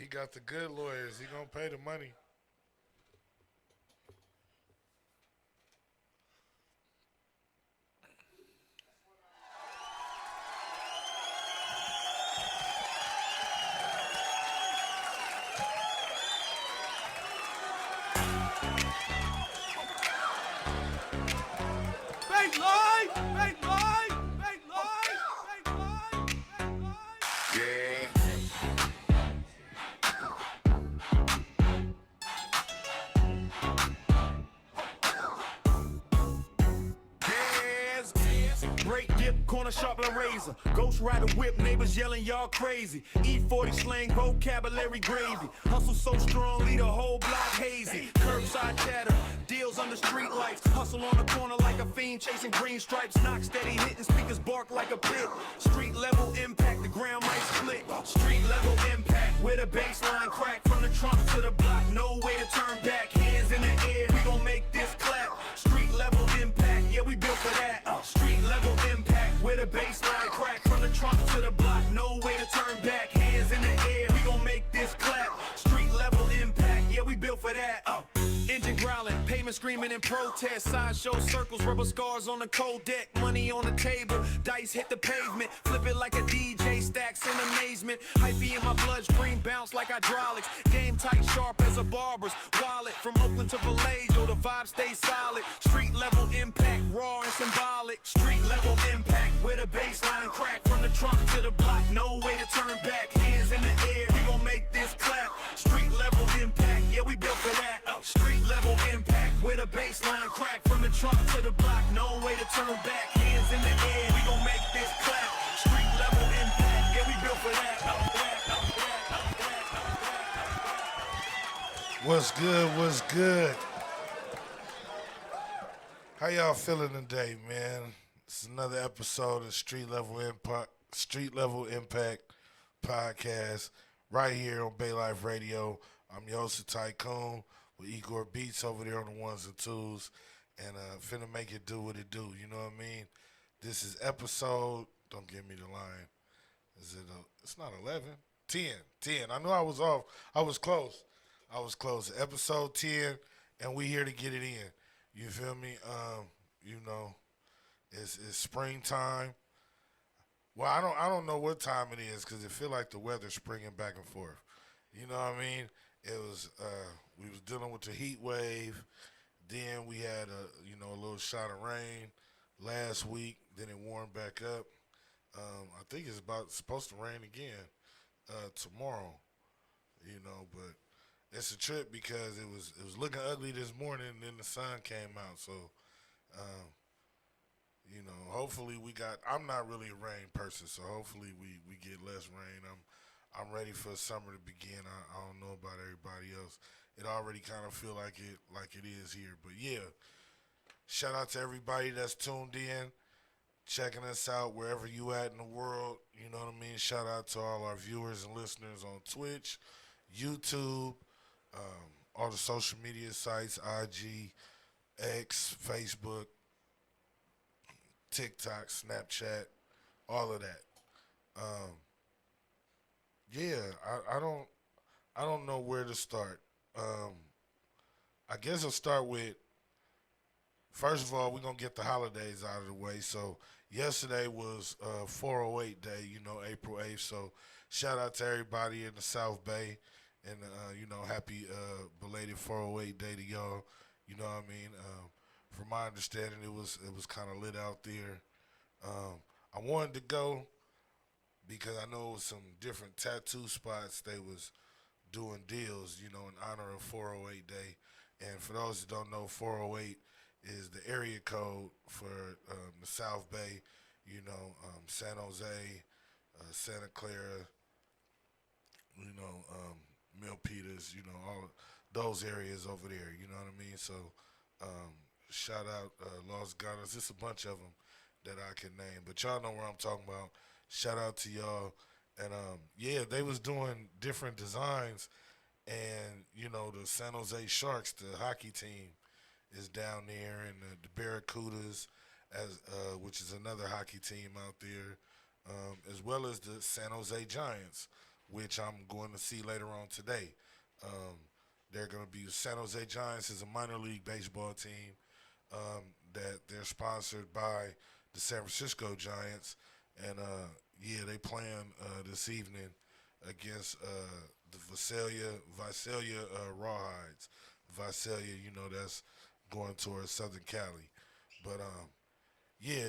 got the good lawyers. He gonna pay the money. Fake lie! Fake lie! Fake lie! Fake lie! Fake lie! Yes. Break dip, corner sharp like razor. Ghost rider whip, neighbors yelling y'all crazy. E40 slang, vocabulary gravy. Hustle so strong, lead a whole block hazy. Curbside chatter, deals under street lights. Hustle on the corner like a fiend chasing green stripes. Knock steady, hitting speakers bark like a pit. Street level impact, the ground might split. Street level impact, with a baseline crack from the trunk to the block. No way to turn back, hands in the air. We gon' make this clap. Street level impact, yeah we built for that. Street level impact, with a baseline crack from the trunk to the block. No way to turn back, hands in the air. We gon' make this clap. Street level impact, yeah we built for that. Engine growling, pavement screaming in protest. Sideshow circles, rubber scars on the cold deck. Money on the table, dice hit the pavement. Flip it like a DJ, stacks in amazement. Hypey in my bloodstream, bounce like hydraulics. Game tight, sharp as a barber's wallet. From Oakland to Vallejo, the vibe stays solid. Street level impact, raw and symbolic. Street level impact, with a baseline crack. From the trunk to the block, no way to turn back. Hands in the air, we gon' make this clap. Street level impact, yeah we built for that. Street level impact, with a baseline crack. From the trunk to the block, no way to turn back. Hands in the air, we gon' make this clap. Street level impact, yeah we built for that. What's good? What's good? How y'all feeling today, man? It's another episode of Street Level Impact podcast right here on Bay Life Radio. I'm your host, Tycoon, with Igor Beats over there on the ones and twos, and finna make it do what it do. You know what I mean? This is episode. Don't give me the line. Is it? It's not 11. 10. 10. I knew I was off. I was close. Episode 10, and we here to get it in. You feel me? You know, it's springtime. Well, I don't know what time it is because it feel like the weather's springing back and forth. You know what I mean? It was we was dealing with the heat wave. Then we had a little shot of rain last week. Then it warmed back up. I think it's supposed to rain again tomorrow. But it's a trip because it was looking ugly this morning, and then the sun came out. So, hopefully I'm not really a rain person, so hopefully we get less rain. I'm ready for summer to begin. I don't know about everybody else. It already kind of feel like it is here, but yeah. Shout out to everybody that's tuned in, checking us out wherever you at in the world. You know what I mean? Shout out to all our viewers and listeners on Twitch, YouTube, all the social media sites, IG, X, Facebook, TikTok, Snapchat, all of that. Um, yeah, I don't know where to start. I guess I'll start with, first of all, we're gonna get the holidays out of the way. So yesterday was 408 Day, April 8th. So shout out to everybody in the South Bay, and happy belated 408 Day to y'all. You know what I mean? From my understanding, it was kind of lit out there. I wanted to go because I know it was some different tattoo spots they was doing deals, in honor of 408 Day. And for those that don't know, 408 is the area code for the South Bay, San Jose, Santa Clara, Milpitas, all those areas over there, you know what I mean? So shout out Los Gatos. It's a bunch of them that I can name, but y'all know where I'm talking about. Shout out to y'all. And yeah, they was doing different designs, and the San Jose Sharks, the hockey team, is down there, and the Barracudas, which is another hockey team out there, as well as the San Jose Giants, which I'm going to see later on today. Um, they're going to be San Jose Giants is a minor league baseball team that they're sponsored by the San Francisco Giants, and yeah, they playing this evening against the Visalia Rawhides. Visalia, that's going towards Southern Cali, but yeah,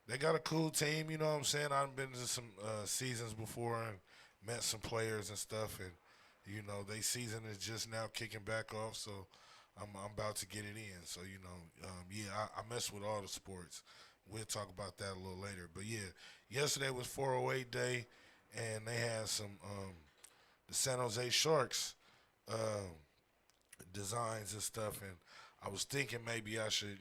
they got a cool team. You know what I'm saying? I've been to some seasons before and met some players and stuff, and they season is just now kicking back off, so I'm about to get it in. So yeah, I mess with all the sports. We'll talk about that a little later. But yeah, yesterday was 408 day, and they had some the San Jose Sharks designs and stuff, and I was thinking maybe I should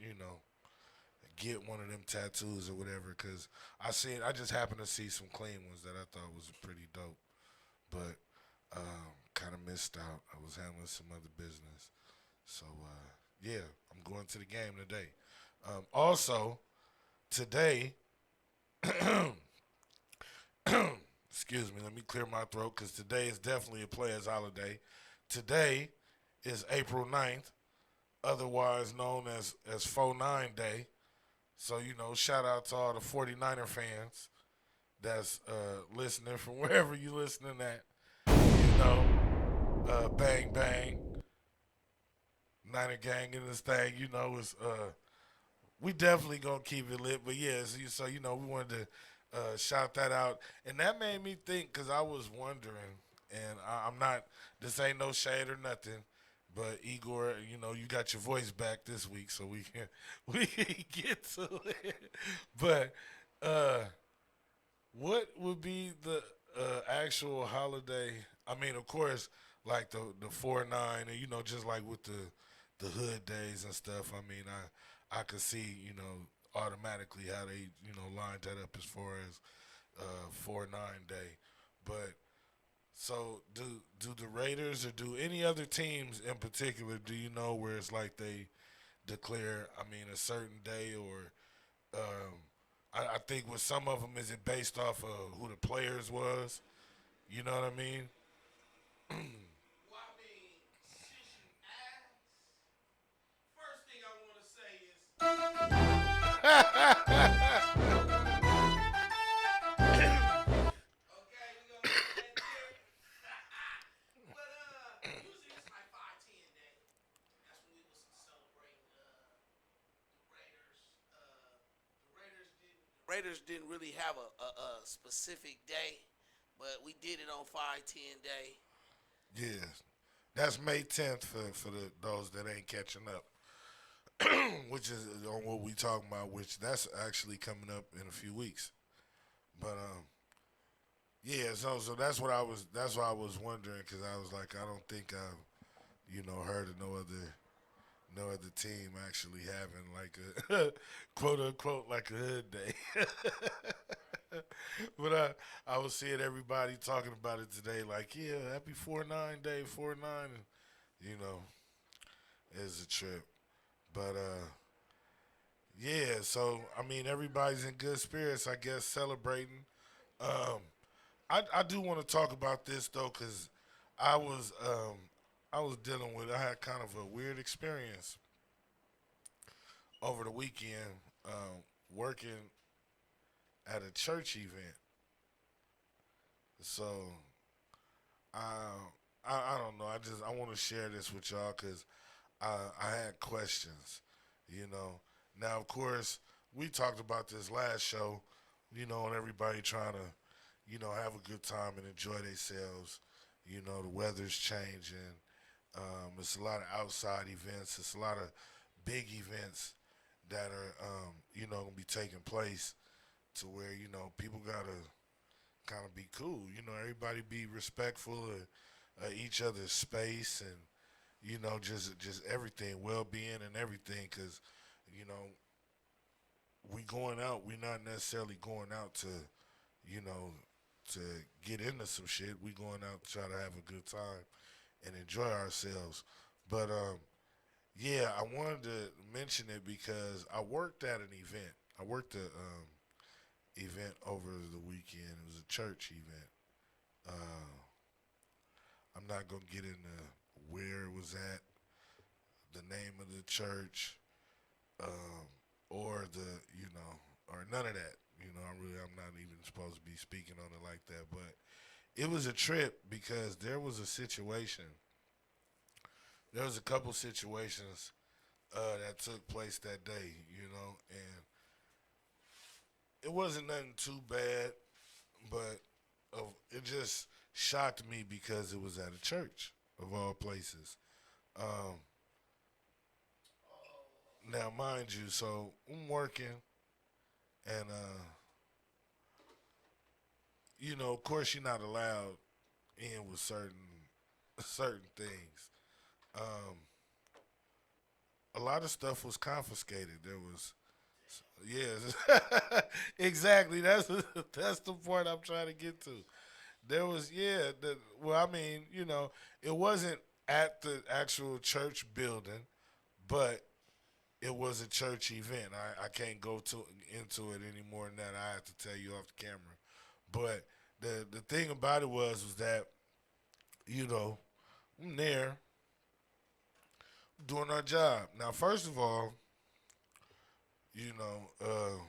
get one of them tattoos or whatever, because I just happened to see some clean ones that I thought was pretty dope, but kind of missed out. I was handling some other business. So, yeah, I'm going to the game today. Also, today, excuse me, let me clear my throat because today is definitely a player's holiday. Today is April 9th, otherwise known as 4-9 Day. So, shout out to all the 49er fans that's listening from wherever you listening at. Bang, bang. Niner gang in this thing, is we definitely gonna keep it lit. But yeah, so we wanted to shout that out, and that made me think because I was wondering, and I'm not. This ain't no shade or nothing, but Igor, you got your voice back this week, so we can get to it. But what would be the actual holiday? I mean, of course, like the 4-9, and just like with the hood days and stuff. I mean, I could see automatically how they lined that up as far as 4-9 Day. But so do the Raiders or do any other teams in particular? Do you know where it's like they declare? I mean, a certain day, or I think with some of them, is it based off of who the players was? You know what I mean? Well, I mean, since you asked, first thing I want to say is, okay, we gonna get that there. But usually it's like 5-10 day. That's when we was celebrating the Raiders. The Raiders didn't really have a specific day, but we did it on 5-10 day. Yeah, that's May 10th for those that ain't catching up, which is on what we talking about. Which that's actually coming up in a few weeks. But yeah, so that's what I was. That's why I was wondering, because I was like, I don't think I've heard of no other team actually having like a quote unquote like a hood day. But I was seeing everybody talking about it today, like, yeah, happy 4-9 Day, 4-9, and it's a trip. But yeah, so I mean, everybody's in good spirits, I guess, celebrating. Um, I do want to talk about this though, because I was I was dealing with. I had kind of a weird experience over the weekend, working at a church event. So I don't know. I want to share this with y'all because I had questions. You know. Now of course we talked about this last show. And everybody trying to have a good time and enjoy themselves. The weather's changing. It's a lot of outside events. It's a lot of big events that are gonna be taking place to where people gotta kind of be cool. Everybody be respectful of each other's space and just everything, well-being and everything. Because we going out, we not necessarily going out to to get into some shit. We going out to try to have a good time and enjoy ourselves. But yeah, I wanted to mention it because I worked at an event. I worked a event over the weekend. It was a church event, I'm not gonna get into where it was at, the name of the church, um, or or none of that. I'm not even supposed to be speaking on it like that. But it was a trip because there was a situation. There was a couple situations that took place that day, and it wasn't nothing too bad, but it just shocked me because it was at a church of all places. Um, Now, mind you, so I'm working, and of course, you're not allowed in with certain things. Um, a lot of stuff was confiscated. There was, yes, exactly. That's the point I'm trying to get to. There was, yeah. Well, I mean, it wasn't at the actual church building, but it was a church event. I can't go into it any more than that. I have to tell you off the camera. But the thing about it was that I'm there doing our job. Now, first of all, you know, uh,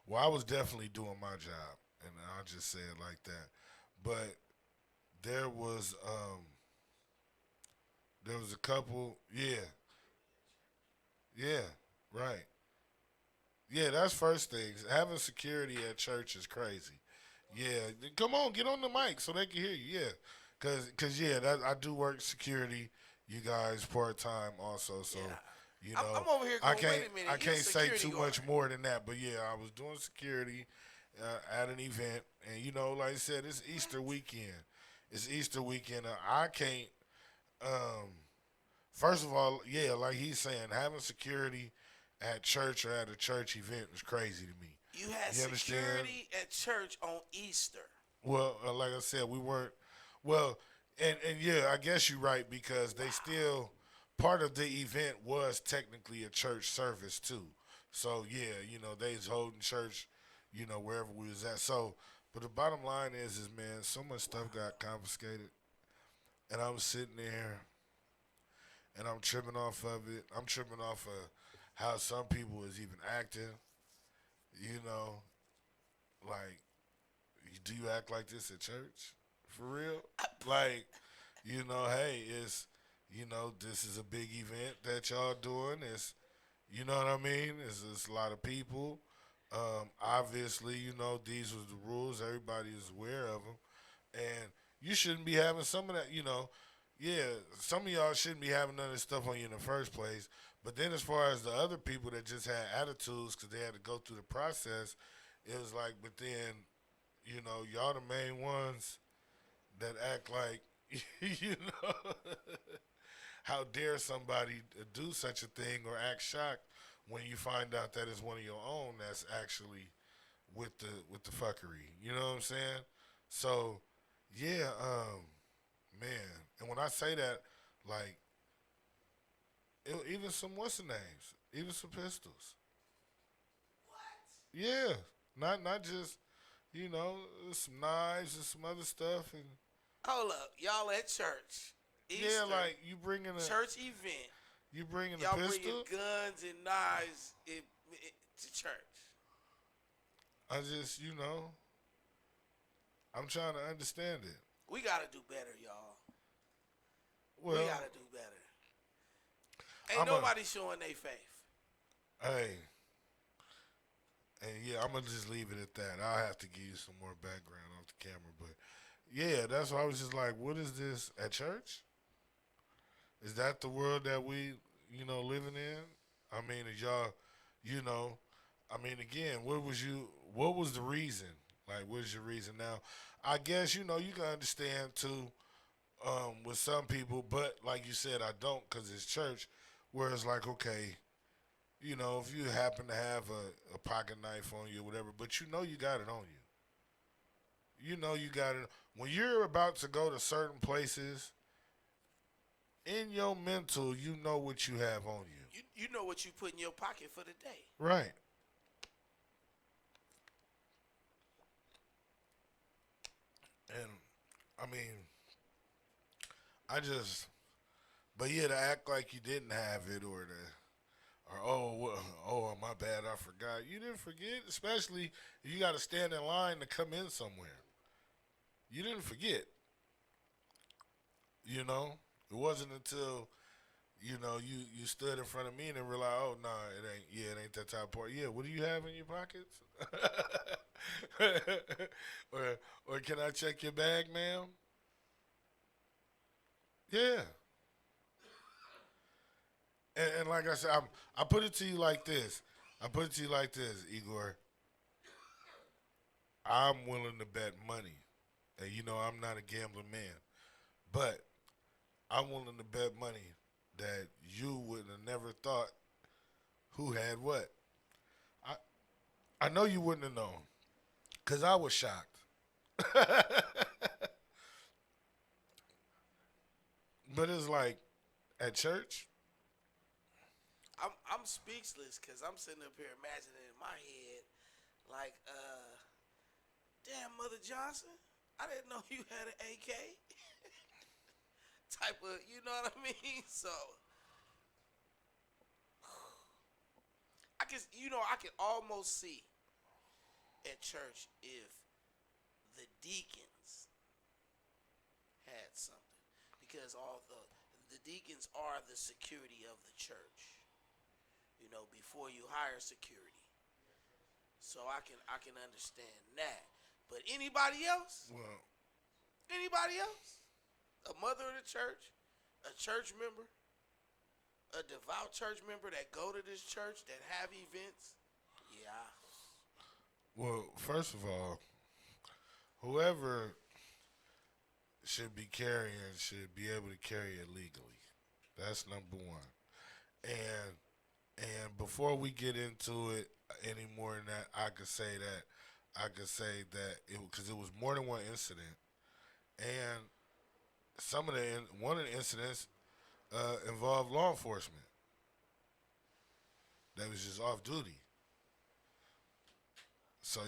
well, I was definitely doing my job, and I'll just say it like that. But there was a couple, yeah, yeah, right. Yeah, that's first things. Having security at church is crazy. Yeah, come on, get on the mic so they can hear you. Yeah, cause yeah, I do work security. You guys part time also, so Yeah. I'm you know over here I going, can't wait a minute, I you're a can't say security too guard. much more than that. But yeah, I was doing security at an event, and like I said, it's Easter weekend. It's Easter weekend. I can't. Um, First of all, yeah, like he's saying, having security at church or at a church event is crazy to me. You had You understand? security at church on Easter. Well, like I said, we weren't. Well, and yeah, I guess you're right because they still part of the event was technically a church service too. So yeah, they was holding church, wherever we was at. So, but the bottom line is man, so much stuff got confiscated, and I was sitting there and I'm tripping off of it. I'm tripping off of how some people is even acting. You know, like, do you act like this at church? For real? Like, hey, this is a big event that y'all doing. You know what I mean? It's a lot of people. Obviously, these was the rules. Everybody is aware of them. And you shouldn't be having some of that, yeah, some of y'all shouldn't be having none of this stuff on you in the first place. But then as far as the other people that just had attitudes because they had to go through the process, it was like, but then, y'all the main ones that act like, you know, how dare somebody do such a thing or act shocked when you find out that it's one of your own that's actually with the fuckery. You know what I'm saying? So, yeah, man. And when I say that, like, even some what's the names, even some pistols. Yeah, not just some knives and some other stuff, and Hold up, y'all at church. Easter, yeah, like church event. you bringing a Y'all pistol. bringing guns and knives to church. I just I'm trying to understand it. We gotta do better, y'all. Well, We gotta do better. Ain't I'm nobody showing their faith. hey, and yeah, I'm gonna just leave it at that. I'll have to give you some more background off the camera, but yeah, that's why I was just like, what is this at church? Is that the world that we, living in? I mean, is y'all, you know, I mean, again, what was the reason? Like, what's your reason? Now, I guess, you can understand too, with some people, but like you said, I don't because it's church, where it's like, okay, if you happen to have a pocket knife on you or whatever, but you got it on you. You got it. When you're about to go to certain places, in your mental, you know what you have on you. You know what you put in your pocket for the day. Right. And I mean, I just, but yeah, to act like you didn't have it or oh, my bad, I forgot. You didn't forget, especially if you got to stand in line to come in somewhere. You didn't forget, you know. It wasn't until you stood in front of me and then realized, oh no, it ain't that type of part. Yeah, what do you have in your pockets? or can I check your bag, ma'am? Yeah. And like I said, I put it to you like this. I put it to you like this, Igor. I'm willing to bet money. And I'm not a gambling man. But I'm willing to bet money that you would have never thought who had what. I I know you wouldn't have known. Cause I was shocked. But it's like at church, I'm speechless because I'm sitting up here imagining in my head, like, damn, Mother Johnson, I didn't know you had an AK. Type of, you know what I mean? So, I can almost see at church if the deacons had something, because all the deacons are the security of the church. Before you hire security, so I can understand that. But anybody else, well, a mother of the church, a church member, a devout church member that go to this church that have events, yeah. first of all, whoever should be carrying should be able to carry it legally. That's number one. And before we get into it any more than that, I could say that because it was more than one incident, and one of the incidents involved law enforcement that was just off duty. So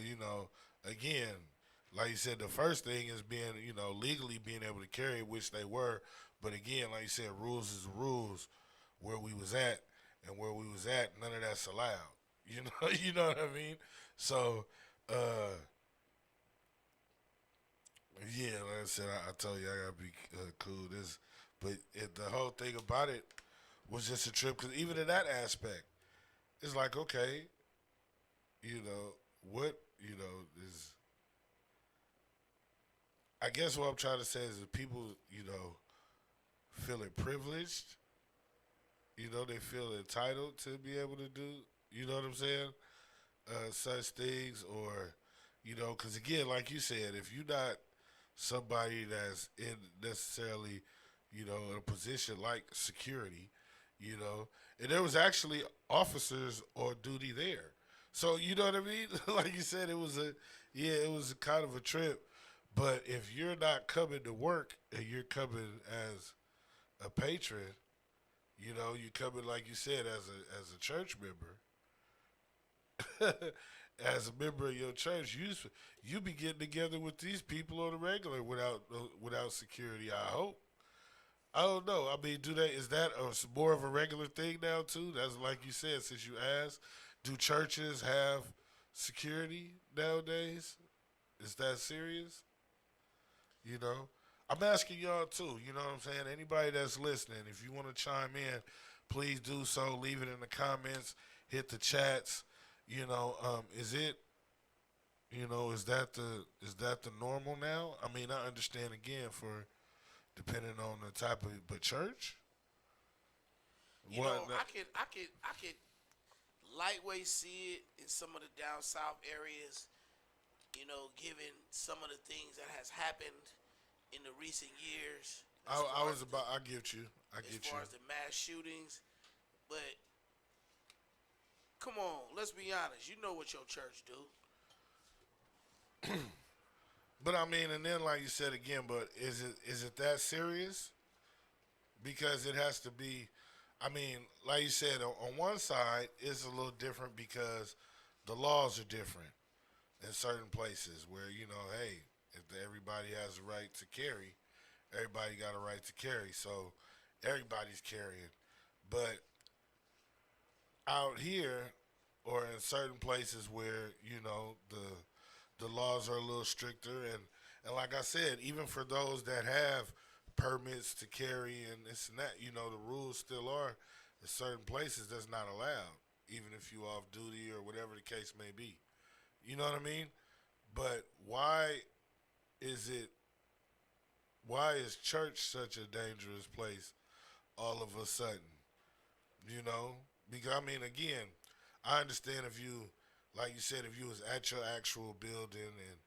again, like you said, the first thing is being legally being able to carry it, which they were. But again, like you said, rules is rules. Where we was at and where we was at, none of that's allowed. You know what I mean? So, yeah, like I said, I told you I gotta be cool. The whole thing about it was just a trip. Because even in that aspect, it's like, okay, what is. I guess what I'm trying to say is that people, feeling privileged. They feel entitled to be able to do, you know what I'm saying, such things, or, because again, like you said, if you're not somebody that's in necessarily, in a position like security, and there was actually officers on duty there. So, you know what I mean? Like you said, it was a kind of a trip. But if you're not coming to work and you're coming as a patron, you come in like you said as a church member, as a member of your church. You be getting together with these people on a regular without security. I hope. I don't know. I mean, is that more of a regular thing now too? That's like you said. Since you asked, do churches have security nowadays? Is that serious? You know, I'm asking y'all too. You know what I'm saying? Anybody that's listening, if you want to chime in, please do so. Leave it in the comments. Hit the chats. Is it? Is that the normal now? I mean, I understand again for depending on the type of, but church. I could lightweight see it in some of the down south areas. Given some of the things that has happened in the recent years. I get you. As far as the mass shootings, but come on, let's be honest. You know what your church do. But I mean, and then like you said again, but is it that serious? Because it has to be. I mean, like you said, on one side it's a little different because the laws are different in certain places where hey, If everybody has a right to carry, everybody got a right to carry. So everybody's carrying. But out here, or in certain places where the laws are a little stricter, and like I said, even for those that have permits to carry and this and that, the rules still are in certain places that's not allowed, even if you off duty or whatever the case may be. You know what I mean? But is it why is church such a dangerous place all of a sudden? Because I mean, again, I understand if you, like you said, if you was at your actual building and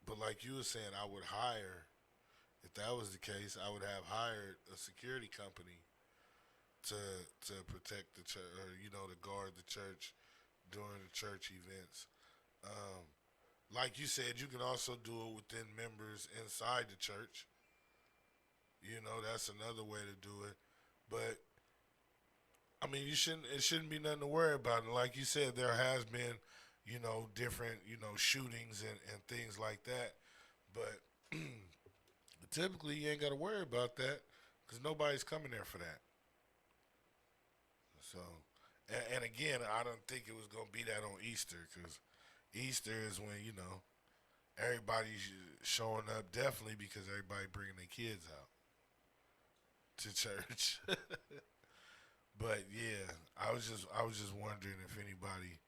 but like you were saying, I would hire. If that was the case, I would have hired a security company to protect the church, or to guard the church during the church events. Like you said, you can also do it within members inside the church. That's another way to do it. But I mean, it shouldn't be nothing to worry about. And like you said, there has been, different, shootings and things like that. But typically, you ain't got to worry about that because nobody's coming there for that. So, and again, I don't think it was going to be that on Easter, because Easter is when, everybody's showing up, definitely because everybody bringing their kids out to church. But yeah, I was just wondering if anybody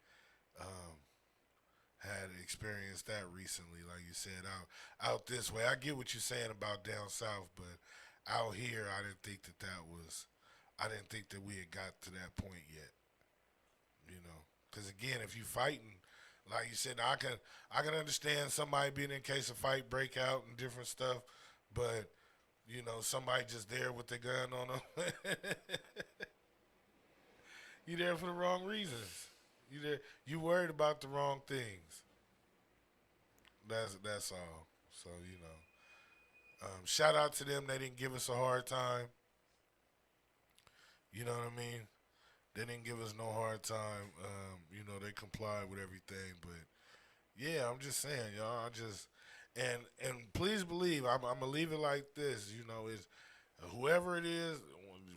had experienced that recently. Like you said, out this way. I get what you're saying about down south, but out here, I didn't think that we had got to that point yet. Because again, if you fighting, like you said, I can understand somebody being in case a fight break out and different stuff, but somebody just there with their gun on them. You there for the wrong reasons. You worried about the wrong things. That's all. So shout out to them. They didn't give us a hard time. You know what I mean? They didn't give us no hard time. They complied with everything. But yeah, I'm just saying, y'all. And please believe, I'm gonna leave it like this. Is whoever it is.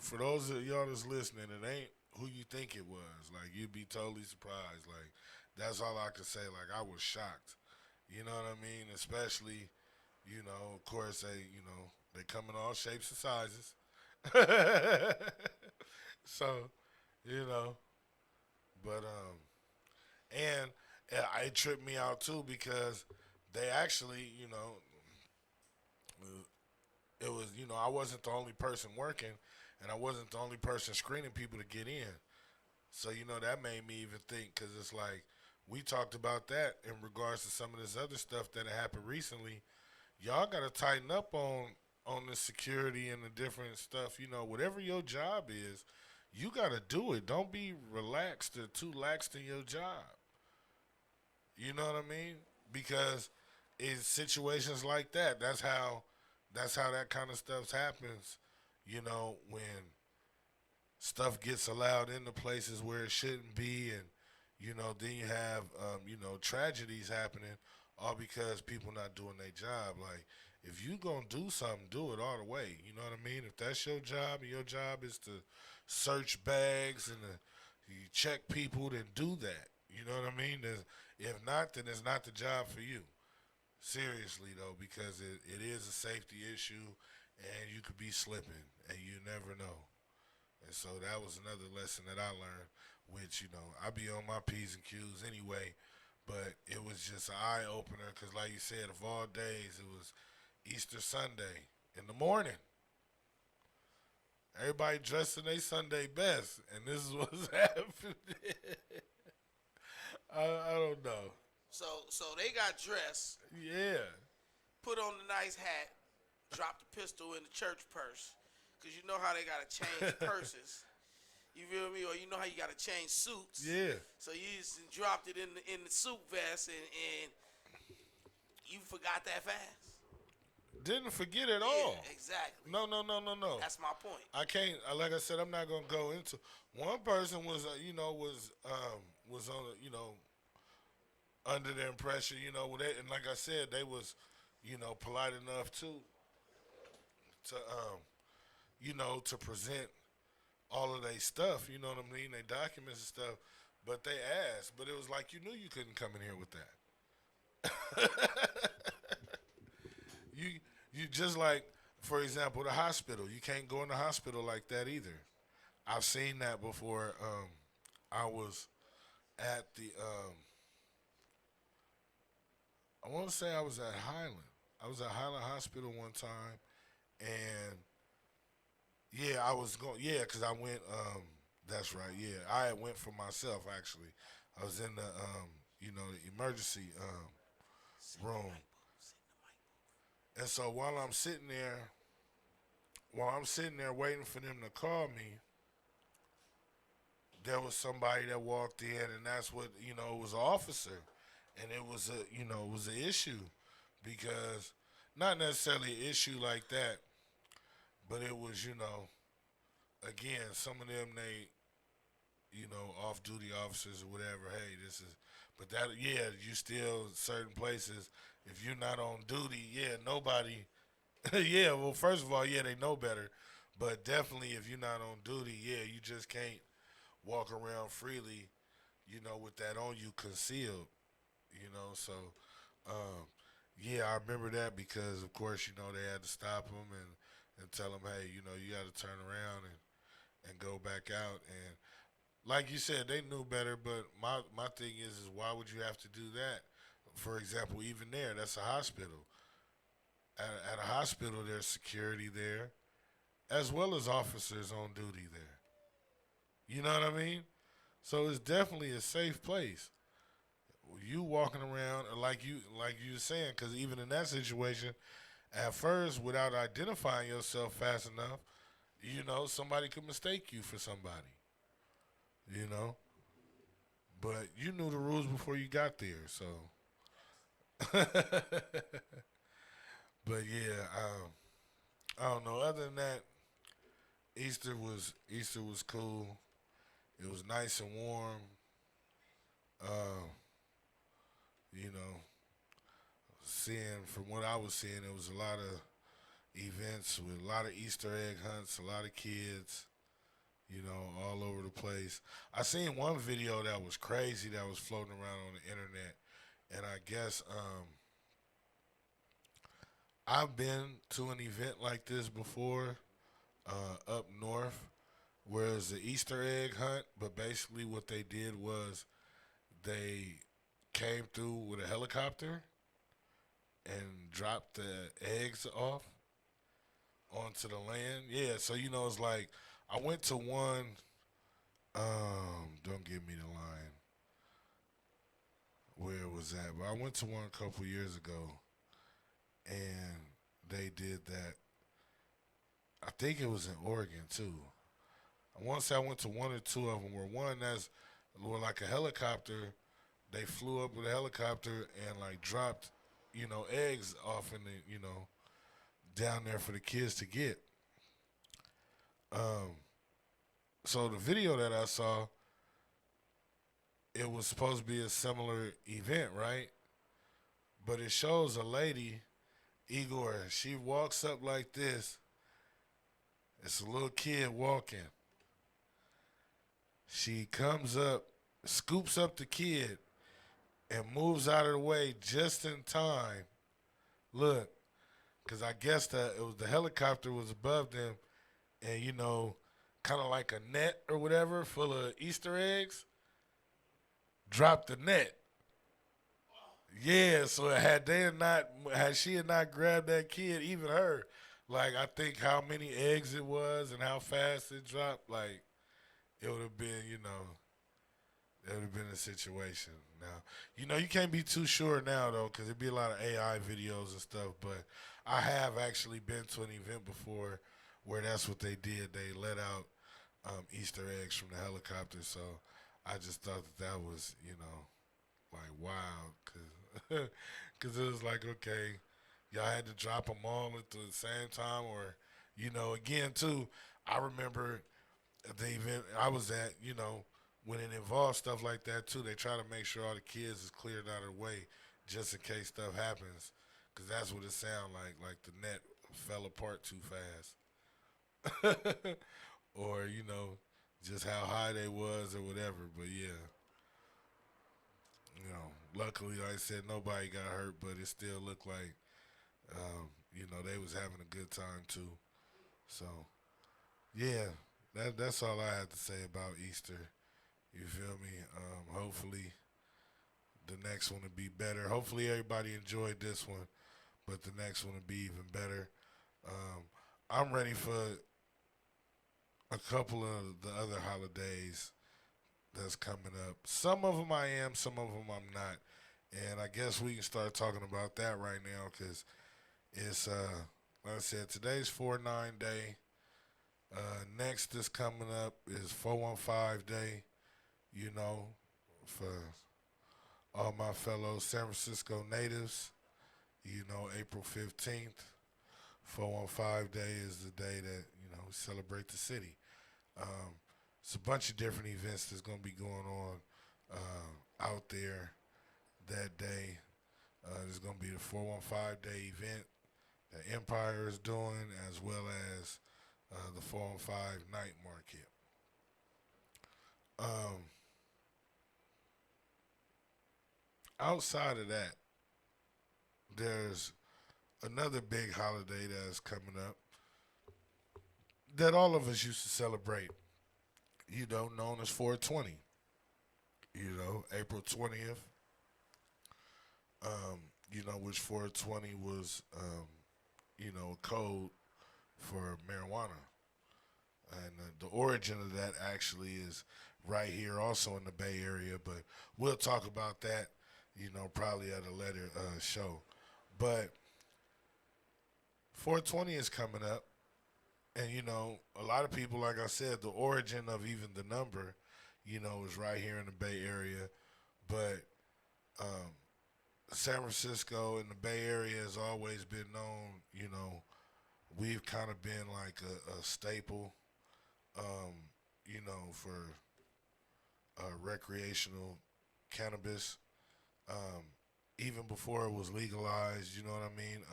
For those of y'all that's listening, it ain't who you think it was. Like, you'd be totally surprised. Like, that's all I can say. Like, I was shocked. You know what I mean? Especially, of course, they come in all shapes and sizes. So, but, and it tripped me out too, because they actually, it was, I wasn't the only person working, and I wasn't the only person screening people to get in. So, that made me even think, because it's like, we talked about that in regards to some of this other stuff that happened recently. Y'all got to tighten up on the security and the different stuff. Whatever your job is, you got to do it. Don't be relaxed or too laxed in your job. You know what I mean? Because in situations like that, that's how that kind of stuff happens. When stuff gets allowed into places where it shouldn't be, and then you have tragedies happening, all because people not doing their job. Like, if you gonna do something, do it all the way. You know what I mean? If that's your job, and your job is to search bags and you check people, then do that. You know what I mean? If not, then it's not the job for you. Seriously though, because it is a safety issue, and you could be slipping, and you never know. And so that was another lesson that I learned, which, I be on my P's and Q's anyway, but it was just an eye-opener, because like you said, of all days, it was Easter Sunday in the morning. Everybody dressed in their Sunday best, and this is what's happening. I don't know. So they got dressed. Yeah. Put on the nice hat. Dropped the pistol in the church purse. Because you know how they got to change purses. You feel me? Or you know how you got to change suits. Yeah. So you just dropped it in the suit vest, and you forgot that fast. Didn't forget at all. Exactly. No. That's my point. I can't. Like I said, I'm not gonna go into. One person was, was on, under the impression, and like I said, they was, polite enough too to, to present all of their stuff. You know what I mean? They documents and stuff, but they asked. But it was like you knew you couldn't come in here with that. You just like, for example, the hospital. You can't go in the hospital like that either. I've seen that before. I was at the. I want to say I was at Highland. I was at Highland Hospital one time, and yeah, I was going. Yeah, because I went. That's right. Yeah, I had went for myself actually. I was in the the emergency room, and so while I'm sitting there waiting for them to call me, there was somebody that walked in, and that's what it was an officer, and it was an issue because not necessarily an issue like that, but it was again some of them they off duty officers or whatever. Hey, this is, but that yeah, you still certain places if you're not on duty, yeah, nobody. Yeah, well, first of all, yeah, they know better, but definitely if you're not on duty, yeah, you just can't walk around freely, with that on you concealed, So, yeah, I remember that because, of course, they had to stop him and tell him, hey, you got to turn around and go back out. And like you said, they knew better, but my thing is why would you have to do that? For example, even there, that's a hospital. At a hospital, there's security there, as well as officers on duty there. You know what I mean? So it's definitely a safe place. You walking around like you were saying, because even in that situation, at first, without identifying yourself fast enough, somebody could mistake you for somebody. You know, but you knew the rules before you got there, so. But yeah, I don't know. Other than that, Easter was cool. It was nice and warm. Uh, you know, seeing from what I was seeing, it was a lot of events with a lot of Easter egg hunts, a lot of kids, all over the place. I seen one video that was crazy that was floating around on the internet, and I guess I've been to an event like this before up north, where it's an Easter egg hunt, but basically what they did was they came through with a helicopter and dropped the eggs off onto the land. Yeah, so it's like I went to one. Don't give me the line where it was at, but I went to one a couple years ago, and they did that. I think it was in Oregon too. I want to say I went to one or two of them. Where one that's like a helicopter, they flew up with a helicopter and like dropped, eggs off in the, down there for the kids to get. So the video that I saw, it was supposed to be a similar event, right? But it shows a lady, Igor, she walks up like this. It's a little kid walking. She comes up, scoops up the kid, and moves out of the way just in time. Look, because I guess the helicopter was above them, and kind of like a net or whatever full of Easter eggs. Dropped the net. Yeah, so had she had not grabbed that kid, even her, like I think how many eggs it was and how fast it dropped, like it would have been, it would have been a situation. Now, you can't be too sure now though, because it'd be a lot of AI videos and stuff. But I have actually been to an event before where that's what they did. They let out Easter eggs from the helicopter. So I just thought that was, like wild, because it was like, okay, y'all had to drop them all at the same time, or again too. I remember the event I was at, when it involves stuff like that too, they try to make sure all the kids is cleared out of the way just in case stuff happens, because that's what it sounds like the net fell apart too fast, or just how high they was or whatever. But yeah, luckily, like I said, nobody got hurt, but it still looked like they was having a good time too. So yeah, that's all I have to say about Easter. You feel me? Hopefully the next one will be better. Hopefully everybody enjoyed this one, but the next one will be even better. I'm ready for a couple of the other holidays that's coming up. Some of them I am, some of them I'm not. And I guess we can start talking about that right now because it's, like I said, today's 4-9 day. Next is coming up is 415 day, for all my fellow San Francisco natives. April 15th, 415 day is the day that, we celebrate the city. It's a bunch of different events that's going to be going on out there that day. There's going to be the 415 day event that Empire is doing, as well as the 415 night market. Outside of that, there's another big holiday that's coming up that all of us used to celebrate, known as 420. April 20th, which 420 was, a code for marijuana. And the origin of that actually is right here also in the Bay Area, but we'll talk about that, probably at a later show. But 420 is coming up, and, a lot of people, like I said, the origin of even the number, is right here in the Bay Area. But San Francisco and the Bay Area has always been known, we've kind of been like a staple, for recreational cannabis. Even before it was legalized, you know what I mean?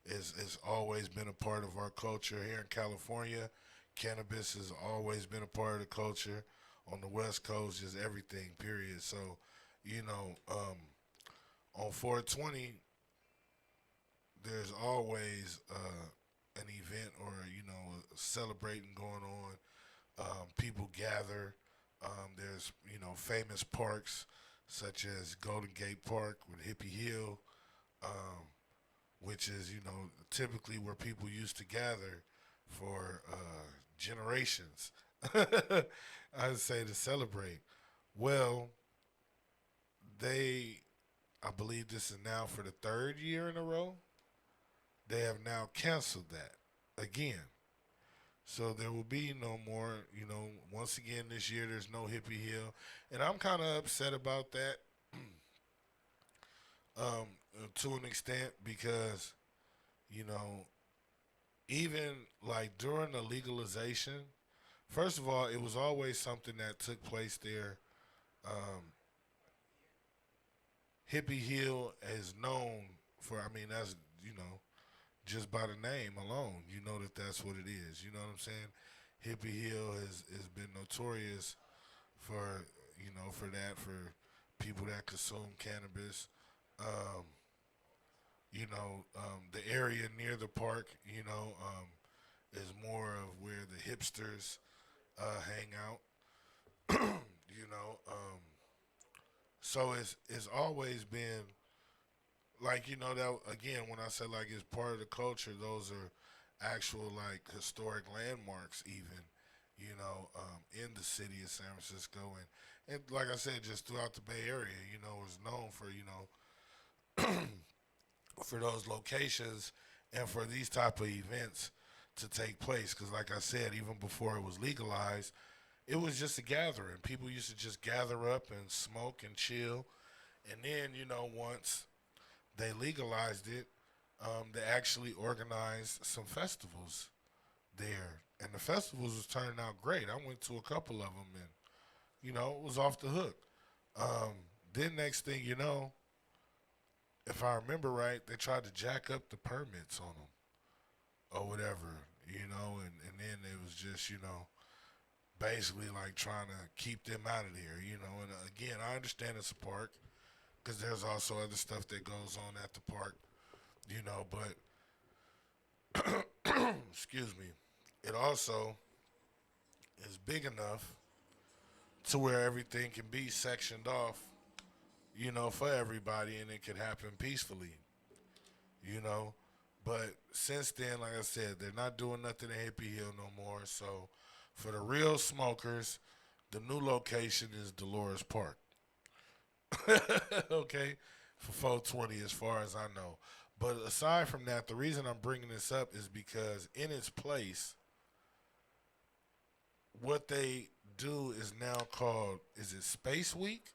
It's always been a part of our culture here in California. Cannabis has always been a part of the culture. On the West Coast, just everything, period. So, on 420, there's always an event or, celebrating going on. People gather. There's, famous parks such as Golden Gate Park with Hippie Hill, which is, typically where people used to gather for generations. I'd say to celebrate. Well, I believe this is now for the third year in a row, they have now canceled that again. So there will be no more, once again this year there's no Hippie Hill. And I'm kind of upset about that to an extent because, even like during the legalization, first of all, it was always something that took place there. Hippie Hill is known for, that's, just by the name alone, that's what it is. You know what I'm saying? Hippie Hill has been notorious for, for that, for people that consume cannabis. The area near the park, is more of where the hipsters hang out. So it's always been like, that again, when I say like it's part of the culture, those are actual like historic landmarks even, in the city of San Francisco. And like I said, just throughout the Bay Area, is known for, for those locations and for these type of events to take place. Because like I said, even before it was legalized, it was just a gathering. People used to just gather up and smoke and chill. And then, once they legalized it, they actually organized some festivals there. And the festivals was turning out great. I went to a couple of them, and it was off the hook. Then next thing you know, if I remember right, they tried to jack up the permits on them or whatever, and then it was just, basically like trying to keep them out of there, And again, I understand it's a park because there's also other stuff that goes on at the park, but excuse me, it also is big enough to where everything can be sectioned off, for everybody and it could happen peacefully, you know. But since then, like I said, they're not doing nothing at Hippie Hill no more. So for the real smokers, the new location is Dolores Park. Okay, for 420 as far as I know. But aside from that, the reason I'm bringing this up is because in its place, what they do is now called, is it Space Week?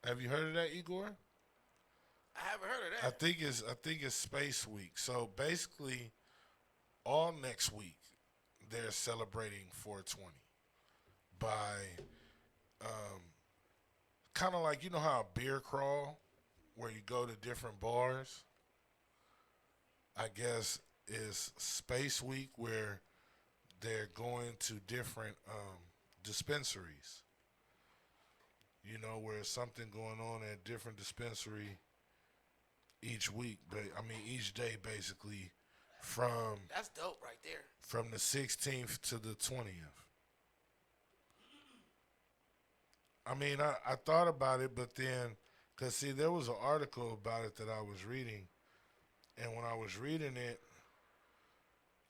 Have you heard of that, Igor? I haven't heard of I that. think it's Space Week. So basically, all next week they're celebrating 420 by kind of like, how a beer crawl where you go to different bars. I guess is Space Week where they're going to different dispensaries. Where there's something going on at a different dispensary each week, but I mean each day basically from That's dope right there. from the 16th to the 20th. I mean, I thought about it, but then, because see, there was an article about it that I was reading, and when I was reading it,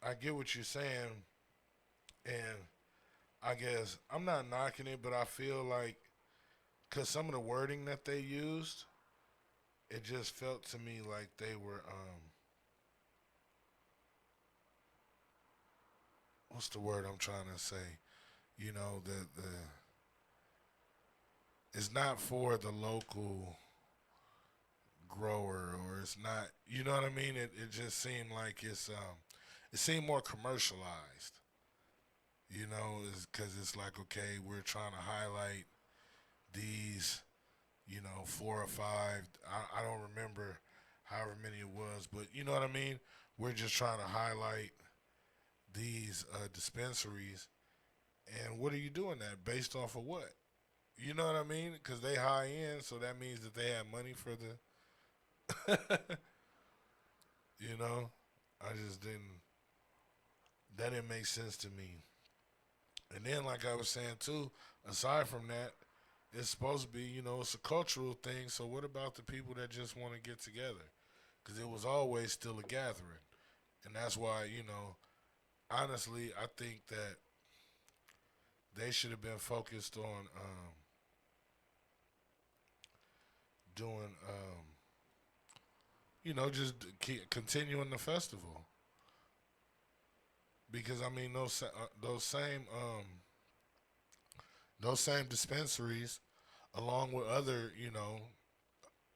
I get what you're saying, and I guess I'm not knocking it, but I feel like, because some of the wording that they used, it just felt to me like they were, what's the word I'm trying to say? The it's not for the local grower, or it's not, you know what I mean? It just seemed like it seemed more commercialized, is because it's like, okay, we're trying to highlight these, four or five, I don't remember however many it was, but you know what I mean? We're just trying to highlight these dispensaries. And what are you doing that based off of what? You know what I mean? Because they high end, so that means that they have money for the. I just didn't. That didn't make sense to me. And then, like I was saying too, aside from that, it's supposed to be, it's a cultural thing. So what about the people that just want to get together? Because it was always still a gathering, and that's why, honestly, I think that they should have been focused on doing, just continuing the festival. Because I mean, those same dispensaries, along with other,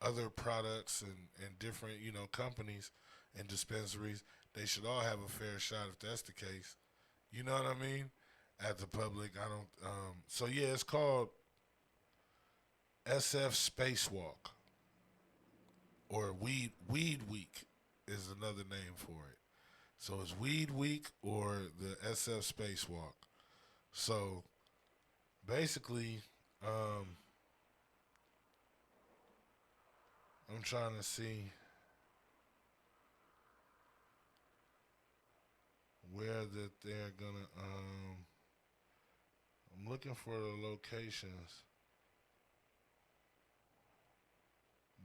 other products and different, companies and dispensaries, they should all have a fair shot if that's the case. You know what I mean? At the public, I don't. So yeah, it's called SF Spacewalk, or Weed Week is another name for it. So it's Weed Week or the SF Spacewalk. So basically, I'm trying to see where that they're gonna. I'm looking for the locations.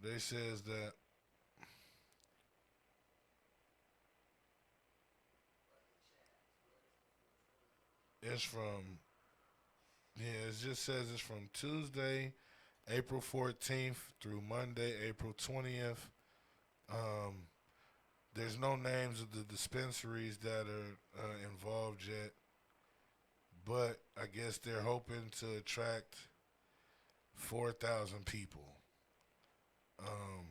They says that it's from, yeah, it just says it's from Tuesday, April 14th through Monday, April 20th. Um, there's no names of the dispensaries that are involved yet, but I guess they're hoping to attract 4,000 people. Um,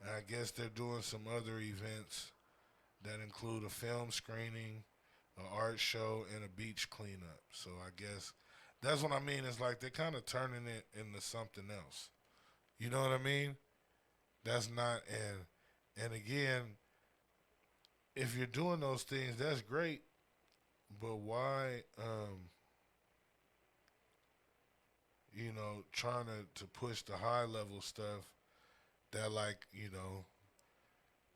and I guess they're doing some other events that include a film screening, an art show, and a beach cleanup. So I guess that's what I mean. It's like they're kind of turning it into something else. You know what I mean? That's not and again, if you're doing those things, that's great. But why, trying to push the high level stuff that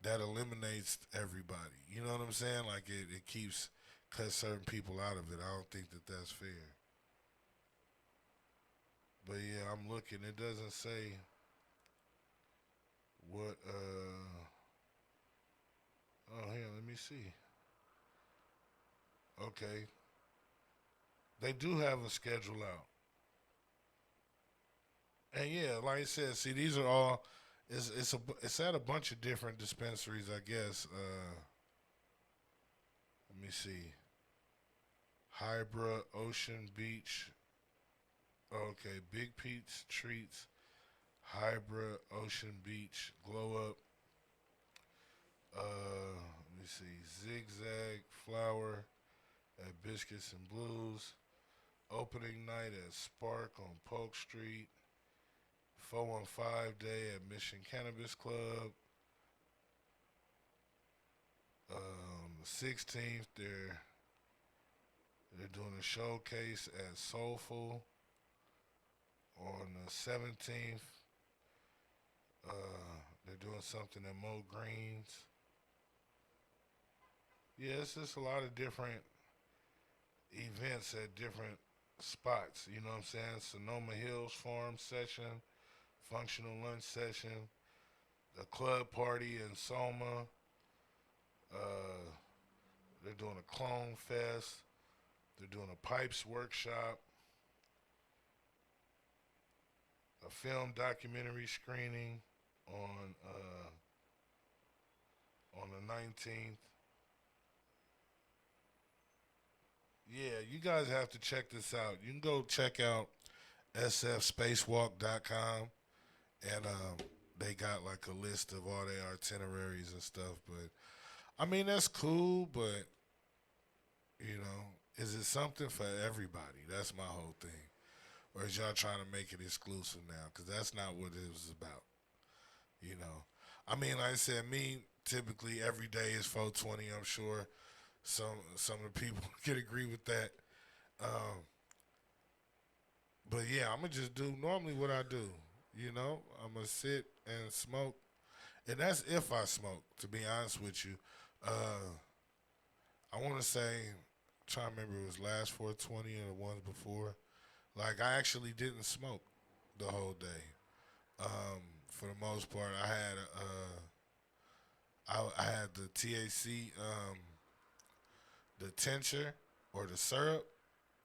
that eliminates everybody. You know what I'm saying? Like it keeps cut certain people out of it. I don't think that that's fair. But yeah, I'm looking. It doesn't say what. Oh, here, let me see. Okay, they do have a schedule out, and yeah, like I said, see, these are all. It's at a bunch of different dispensaries, I guess. Let me see. Hybrid, Ocean Beach. Okay, Big Pete's Treats, Hybrid, Ocean Beach, Glow Up. Let me see. Zigzag, Flower at Biscuits and Blues. Opening night at Spark on Polk Street. 415 day at Mission Cannabis Club. The 16th, they're doing a showcase at Soulful. On the 17th, they're doing something at Mo Greens. Yeah, it's just a lot of different events at different spots. You know what I'm saying? Sonoma Hills Farm Session, Functional Lunch Session, the Club Party in Soma. They're doing a Clone Fest. They're doing a Pipes Workshop. A film documentary screening on the 19th. Yeah, you guys have to check this out. You can go check out sfspacewalk.com, and they got like a list of all their itineraries and stuff. But I mean, that's cool, but is it something for everybody? That's my whole thing. Or is y'all trying to make it exclusive now? Because that's not what it was about. I mean, like I said, me, typically every day is 420, I'm sure. Some of the people can agree with that. But yeah, I'm going to just do normally what I do. I'm going to sit and smoke. And that's if I smoke, to be honest with you. I want to say, I'm trying to remember, it was last 420 or the ones before. Like, I actually didn't smoke the whole day. For the most part, I had the THC, the tincture or the syrup.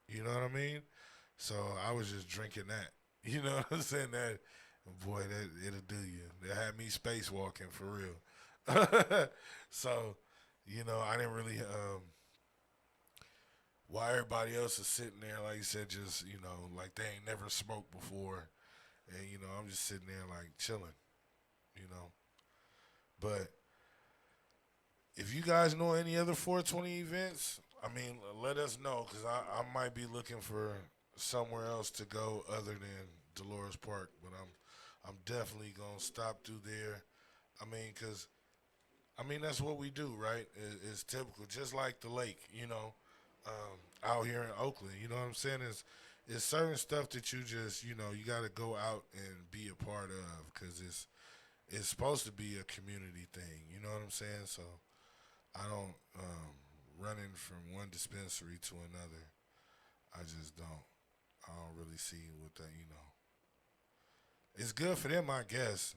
You know what I mean? So I was just drinking that. You know what I'm saying? That, boy, it'll do you. It had me spacewalking for real. So, I didn't really. While everybody else is sitting there, like you said, just, like they ain't never smoked before. And, I'm just sitting there, like, chilling, But if you guys know any other 420 events, I mean, let us know, because I might be looking for somewhere else to go other than Dolores Park. But I'm definitely going to stop through there. I mean, because, that's what we do, right? It's typical, just like the lake, out here in Oakland. You know what I'm saying? It's certain stuff that you just, you got to go out and be a part of, because it's supposed to be a community thing. You know what I'm saying? So I don't running from one dispensary to another. I just don't. I don't really see what that. It's good for them, I guess.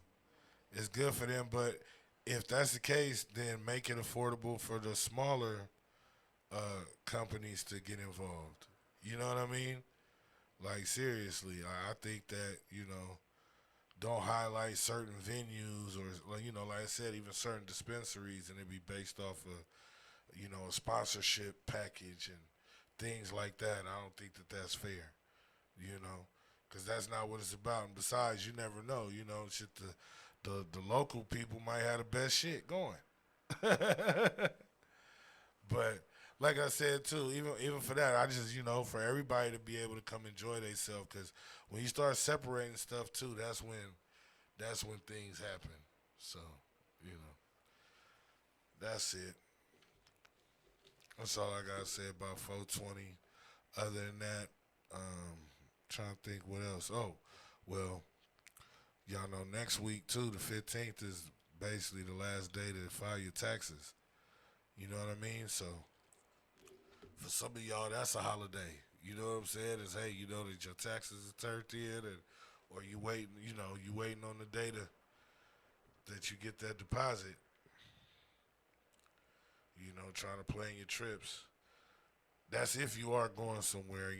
It's good for them, but if that's the case, then make it affordable for the smaller companies to get involved. You know what I mean? Like, seriously, I think that, don't highlight certain venues or, like I said, even certain dispensaries, and it be based off of, a sponsorship package and things like that. I don't think that that's fair, because that's not what it's about. And besides, you never know, shit, the local people might have the best shit going. But like I said too, even for that, I just for everybody to be able to come enjoy themselves, because when you start separating stuff too, that's when things happen. So you know, that's it. That's all I gotta say about 420. Other than that, trying to think what else. Oh, well, y'all know next week too, the 15th is basically the last day to file your taxes. You know what I mean? So for some of y'all, that's a holiday. You know what I'm saying? It's hey, you know that your taxes are turned in, and or you waiting, you waiting on the day that you get that deposit. Trying to plan your trips. That's if you are going somewhere.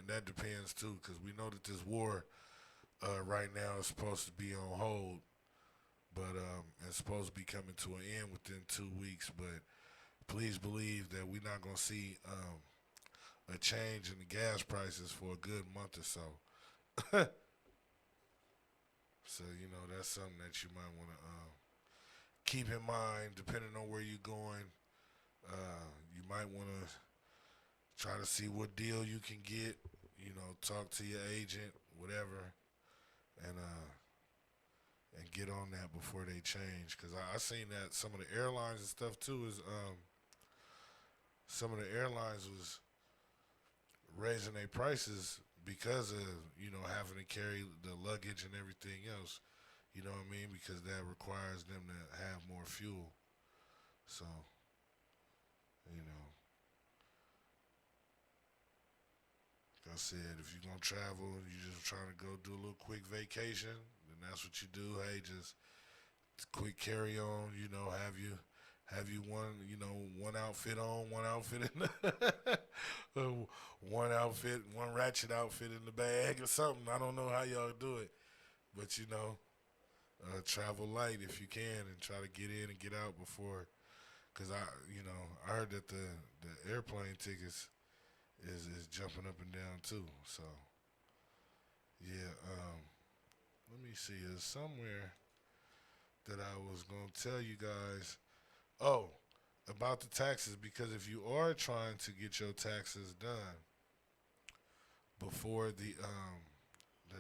That depends too, because we know that this war right now is supposed to be on hold, but it's supposed to be coming to an end within 2 weeks. But please believe that we're not gonna see a change in the gas prices for a good month or so. So that's something that you might want to keep in mind, depending on where you're going. You might want to try to see what deal you can get. Talk to your agent, whatever, and get on that before they change. Because I seen that some of the airlines and stuff too is some of the airlines was raising their prices because of having to carry the luggage and everything else. You know what I mean? Because that requires them to have more fuel. So, like I said, if you're gonna travel and you're just trying to go do a little quick vacation, then that's what you do. Hey, just quick carry on. Have you one outfit on, one outfit in the one outfit, one ratchet outfit in the bag or something. I don't know how y'all do it, but travel light if you can and try to get in and get out before. Cause I heard that the airplane tickets is jumping up and down too. So yeah, let me see. There's somewhere that I was gonna tell you guys. Oh, about the taxes, because if you are trying to get your taxes done before the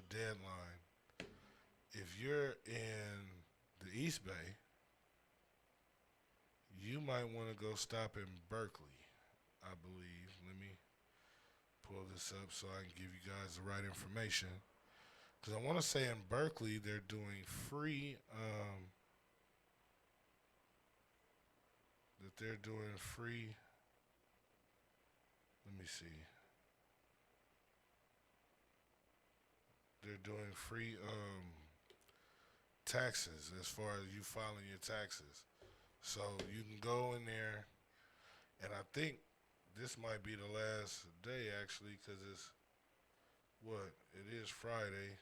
deadline, if you're in the East Bay, you might want to go stop in Berkeley, I believe. Let me pull this up so I can give you guys the right information. Because I want to say in Berkeley they're doing free. That they're doing free. Let me see. They're doing free taxes as far as you filing your taxes. So you can go in there, and I think this might be the last day actually, because it is Friday.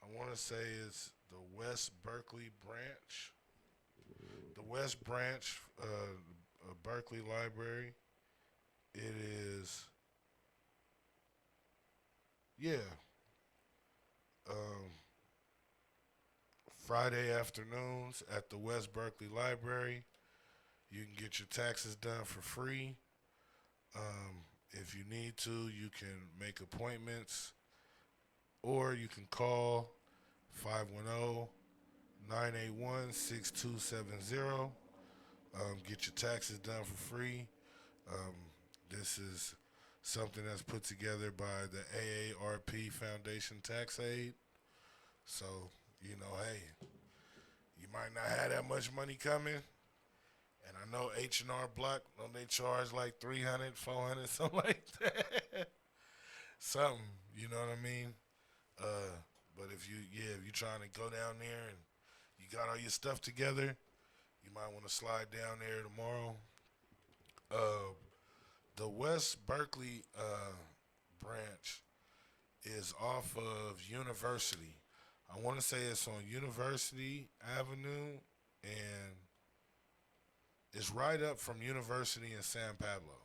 I want to say it's the West Berkeley branch. The West Branch Berkeley Library. It is, yeah, Friday afternoons at the West Berkeley Library. You can get your taxes done for free. If you need to, you can make appointments, or you can call 510-981-6270. Get your taxes done for free. This is something that's put together by the AARP Foundation Tax Aid. So, hey, you might not have that much money coming. And I know H&R Block, don't they charge like $300, $400, something like that? Something, you know what I mean? But if you're trying to go down there and you got all your stuff together, you might want to slide down there tomorrow. The West Berkeley branch is off of University. I want to say it's on University Avenue, and it's right up from University in San Pablo.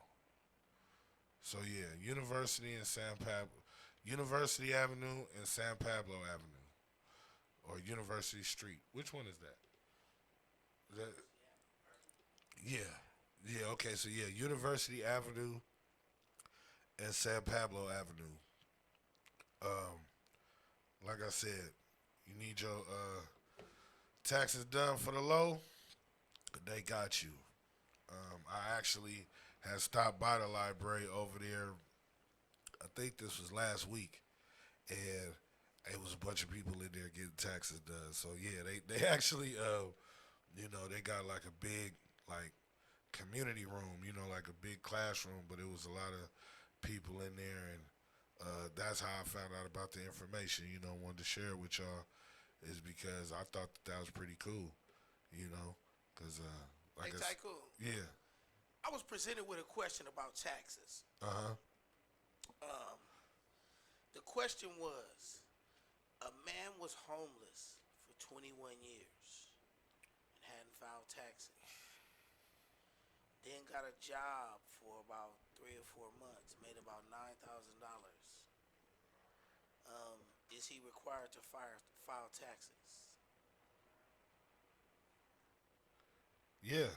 So yeah, University in San Pablo. University Avenue and San Pablo Avenue, or University Street. Which one is that? Is that yeah, yeah. Okay, so yeah, University Avenue and San Pablo Avenue. Um, like I said, you need your taxes done for the low. They got you. I actually had stopped by the library over there. I think this was last week, and it was a bunch of people in there getting taxes done. So yeah, they actually they got like a big like community room, like a big classroom, but it was a lot of people in there, and that's how I found out about the information. Wanted to share it with y'all is because I thought that was pretty cool, because like Hey, Tycoon, yeah, I was presented with a question about taxes. uh huh, The question was, a man was homeless for 21 years and hadn't filed taxes. Then got a job for about 3 or 4 months, made about $9,000. Is he required to file taxes? yeah.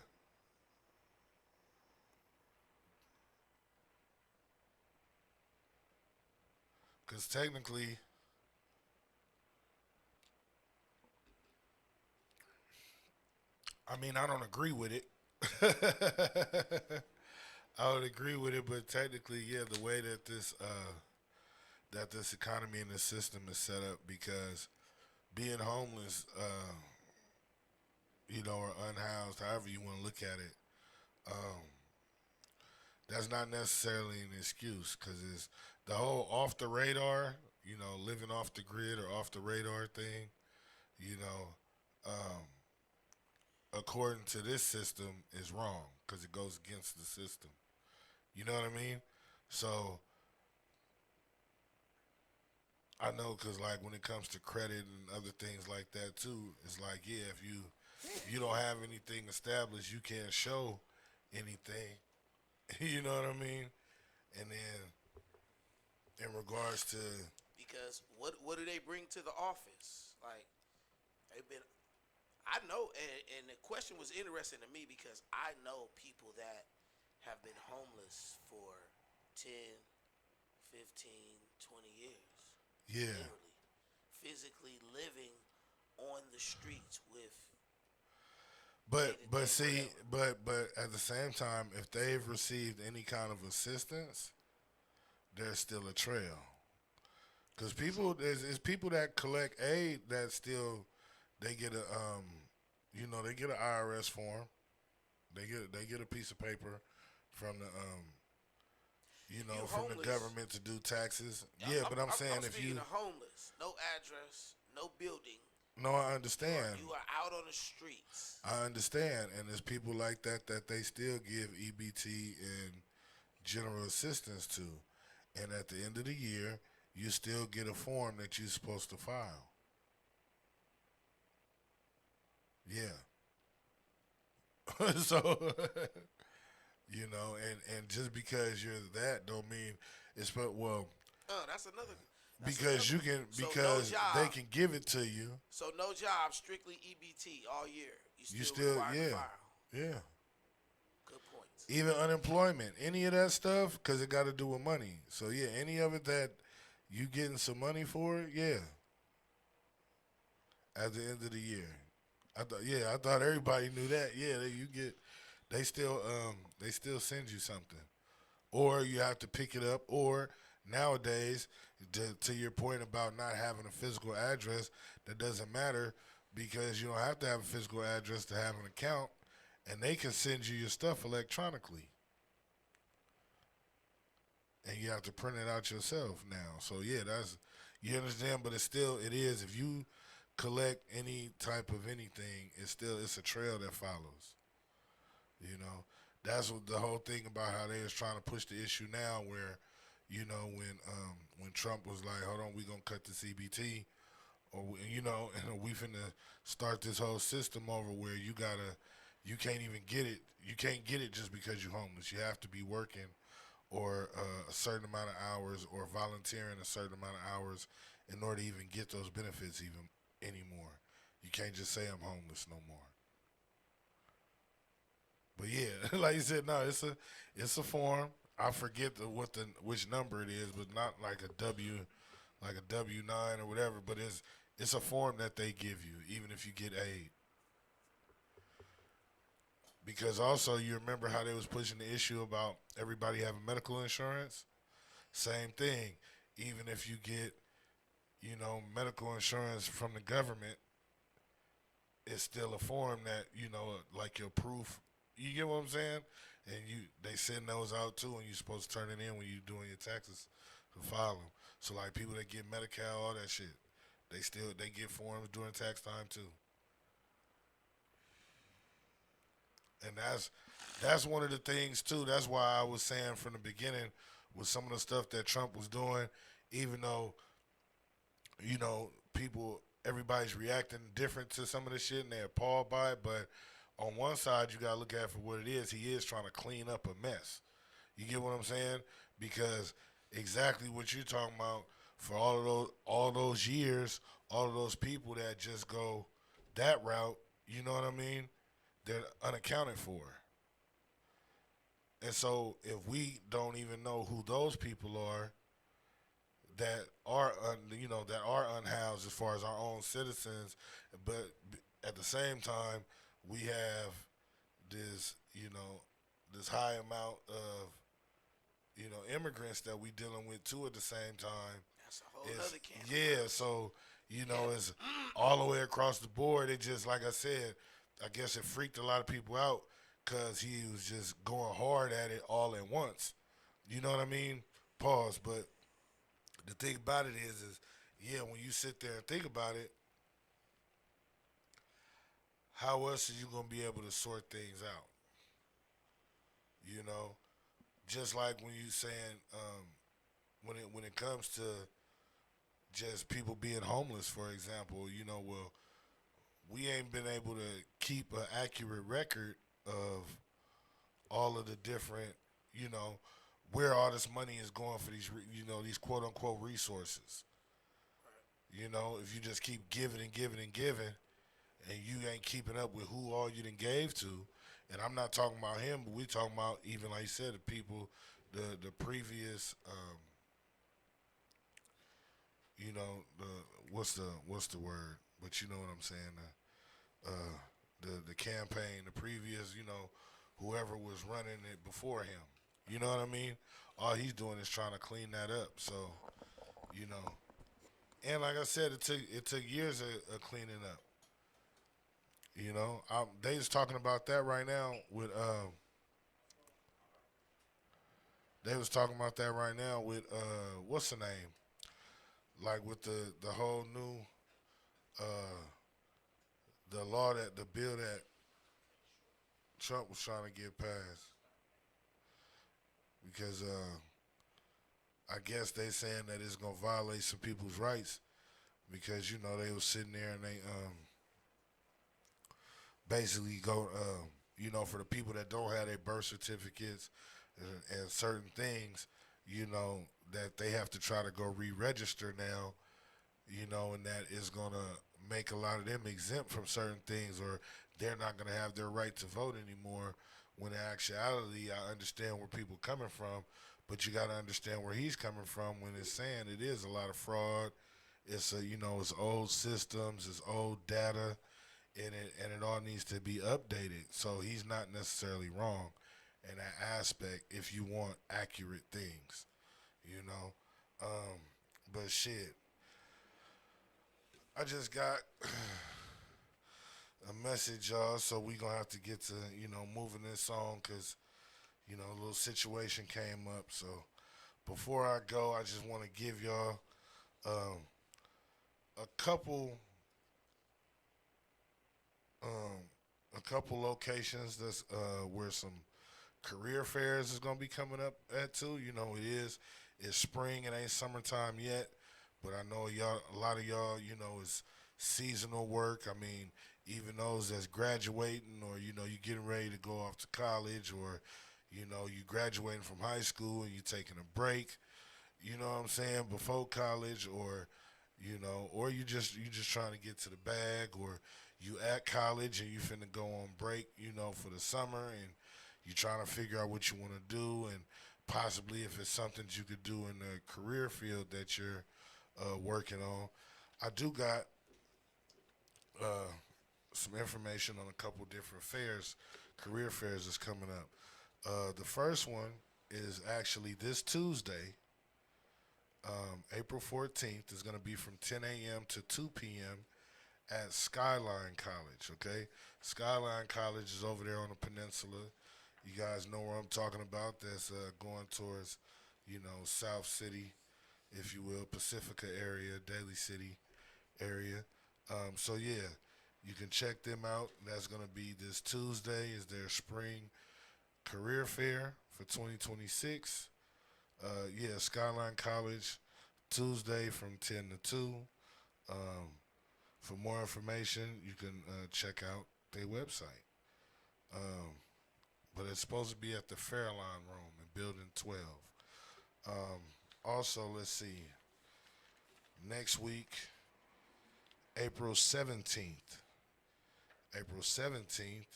Because technically, I mean, I don't agree with it. I would agree with it, but technically, yeah, the way that this economy and this system is set up, because being homeless, or unhoused, however you want to look at it, um, that's not necessarily an excuse, because it's the whole off the radar, living off the grid or off the radar thing, you know, um, according to this system is wrong because it goes against the system. You know what I mean? So I know because like when it comes to credit and other things like that too, it's like yeah, if you don't have anything established, you can't show anything. You know what I mean? And then in regards to Because what do they bring to the office? Like they've been. I know, and the question was interesting to me because I know people that have been homeless for 10, 15, 20 years. yeah, Literally. Physically living on the streets with but see, whatever. but at the same time, if they've received any kind of assistance, there's still a trail. Because people, there's people that collect aid that still they get they get an IRS form. They get a piece of paper from the You from the homeless. government to do taxes. Yeah, but I'm saying I'm if speaking you of homeless, no address, no building. no, I understand. You are out on the streets. I understand, and there's people like that that they still give EBT and general assistance to, and at the end of the year, you still get a form that you're supposed to file. Yeah. So and just because you're that don't mean it's but well That's another. because you can So no because job. they can give it to you. So no job, strictly EBT all year. You Still still required to yeah file. yeah. Good points. Even unemployment, any of that stuff, because it got to do with money. So yeah, any of it that you getting some money for, yeah. At the end of the year, I thought everybody knew that. Yeah, they still send you something, or you have to pick it up, or nowadays, to your point about not having a physical address, that doesn't matter because you don't have to have a physical address to have an account, and they can send you your stuff electronically. And you have to print it out yourself now. So yeah, that's you understand, but it is if you collect any type of anything, it's a trail that follows. You know, that's what the whole thing about how they was trying to push the issue now, where when Trump was like, hold on, we gonna cut the CBT, or and we finna start this whole system over where you can't even get it, you can't get it just because you're homeless. You have to be working or a certain amount of hours or volunteering a certain amount of hours in order to even get those benefits even anymore. You can't just say I'm homeless no more. But yeah, like you said, no, it's a form. I forget which number it is, but not like a W-9 or whatever. But it's a form that they give you, even if you get aid. Because also you remember how they was pushing the issue about everybody having medical insurance. Same thing. Even if you get medical insurance from the government, it's still a form that like your proof. You get what I'm saying? And they send those out too, and you're supposed to turn it in when you're doing your taxes to file them. So like people that get Medi-Cal, all that shit, they get forms during tax time too. And that's one of the things too. That's why I was saying from the beginning with some of the stuff that Trump was doing, even though everybody's reacting different to some of the shit and they're appalled by it. But on one side, you gotta look at it for what it is. He is trying to clean up a mess. You get what I'm saying? Because exactly what you're talking about, for all those years, all of those people that just go that route, you know what I mean? They're unaccounted for. And so if we don't even know who those people are that are that are unhoused as far as our own citizens, but at the same time we have this high amount of immigrants that we dealing with too at the same time. That's a whole other camp. Yeah, so it's all the way across the board. It just, like I said, I guess it freaked a lot of people out because he was just going hard at it all at once. You know what I mean? Pause. But the thing about it is when you sit there and think about it, how else are you going to be able to sort things out? Just like when you saying when it comes to just people being homeless, for example, well, we ain't been able to keep an accurate record of all of the different, where all this money is going for these quote unquote resources. If you just keep giving and giving and giving, and you ain't keeping up with who all you done gave to, and I'm not talking about him, but we talking about, even like you said, the people, the previous, what's the word? But you know what I'm saying. The campaign, the previous, whoever was running it before him. You know what I mean? All he's doing is trying to clean that up. So, and like I said, it took years of cleaning up. They just talking about that right now with they was talking about that right now with what's the name? Like with the whole new the bill that Trump was trying to get passed. Because I guess they saying that it's gonna violate some people's rights because they was sitting there and they basically go for the people that don't have their birth certificates and certain things that they have to try to go re-register now, and that is gonna make a lot of them exempt from certain things, or they're not gonna have their right to vote anymore. When in actuality, I understand where people are coming from, but you got to understand where he's coming from when it's saying it is a lot of fraud. It's it's old systems, it's old data, and it all needs to be updated. So he's not necessarily wrong in that aspect if you want accurate things, But shit, I just got a message, y'all, so we gonna have to get to moving this on because a little situation came up. So before I go, I just want to give y'all a couple locations that's where some career fairs is gonna be coming up at too. It's spring, it ain't summertime yet, but I know a lot of y'all is seasonal work. I mean, even those that's graduating, or you getting ready to go off to college, or you know, you graduating from high school and you taking a break, you know what I'm saying, before college, or you know, or you just trying to get to the bag, or you at college and you finna go on break, you know, for the summer, and you trying to figure out what you want to do, and possibly if it's something you could do in the career field that you're working on. I do got some information on a couple different fairs, career fairs that's coming up. The first one is actually this Tuesday, April 14th. Is going to be from 10 a.m. to 2 p.m. at Skyline College, okay? Skyline College is over there on the peninsula. You guys know where I'm talking about. That's going towards, you know, South City, if you will, Pacifica area, Daly City area. So, yeah, you can check them out. That's going to be this Tuesday is their spring career fair for 2026. Yeah, Skyline College, Tuesday from 10 to 2. For more information, you can check out their website. But it's supposed to be at the Fairline Room in Building 12. Also, let's see. Next week, April 17th. April 17th,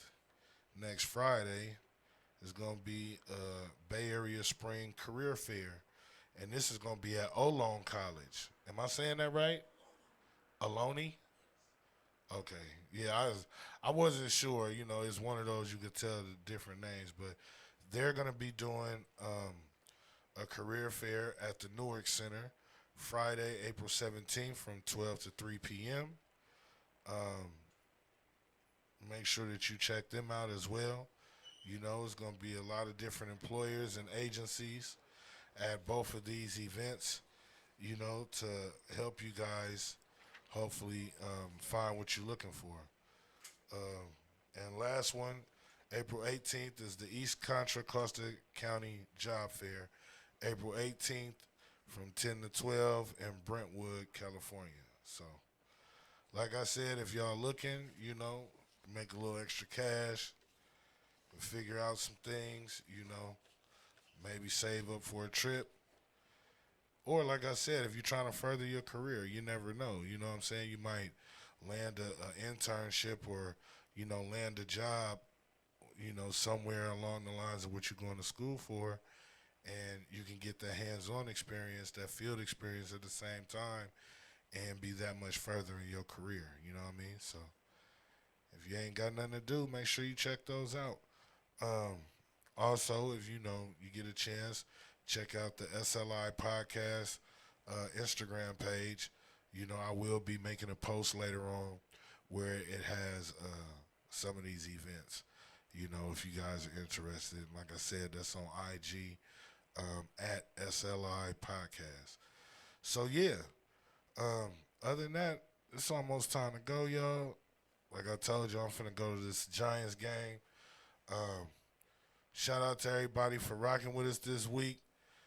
next Friday, is going to be Bay Area Spring Career Fair. And this is going to be at Ohlone College. Am I saying that right? Ohlone? Okay. Yeah, I wasn't sure. You know, it's one of those you could tell the different names. But they're going to be doing a career fair at the Newark Center Friday, April 17th from 12 to 3 p.m. Make sure that you check them out as well. You know, it's going to be a lot of different employers and agencies at both of these events, you know, to help you guys hopefully find what you're looking for. And last one, April 18th is the East Contra Costa County Job Fair, April 18th from 10 to 12 in Brentwood, California. So, like I said, if y'all looking, you know, make a little extra cash, figure out some things, you know, maybe save up for a trip. Or like I said, if you're trying to further your career, you never know. You know what I'm saying? You might land an internship or, you know, land a job, you know, somewhere along the lines of what you're going to school for, and you can get that hands-on experience, that field experience at the same time, and be that much further in your career. You know what I mean? So if you ain't got nothing to do, make sure you check those out. Also, if you know you get a chance, check out the SLI Podcast Instagram page. You know, I will be making a post later on where it has some of these events. You know, if you guys are interested, like I said, that's on IG at SLI Podcast. So, yeah, other than that, it's almost time to go, y'all. Like I told you, I'm finna go to this Giants game. Shout out to everybody for rocking with us this week.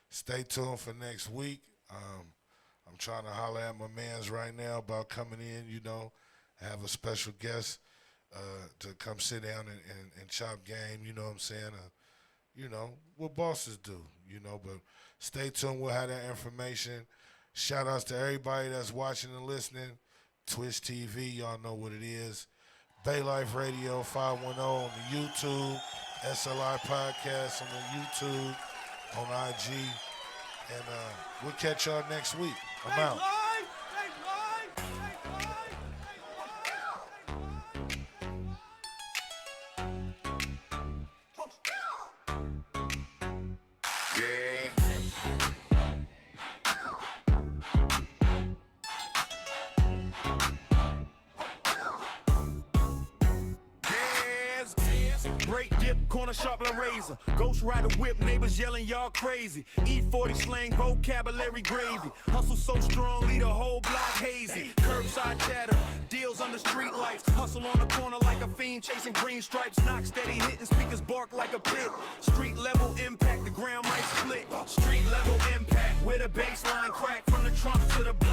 Stay tuned for next week. I'm trying to holler at my mans right now about coming in, you know, have a special guest to come sit down and chop game, you know what I'm saying? You know, what bosses do, you know, but stay tuned. We'll have that information. Shout outs to everybody that's watching and listening. Twitch TV, y'all know what it is. Bay Life Radio 510 on the YouTube. SLI Podcast on the YouTube, on IG. And we'll catch y'all next week. I'm out. Break dip, corner sharp like razor. Ghost rider whip, neighbors yelling y'all crazy. E40 slang, vocabulary gravy. Hustle so strong, lead a whole block hazy. Curbside chatter, deals under street lights. Hustle on the corner like a fiend chasing green stripes. Knock steady, hitting speakers bark like a pit. Street level impact, the ground might split. Street level impact, with a baseline crack from the trunk to the block.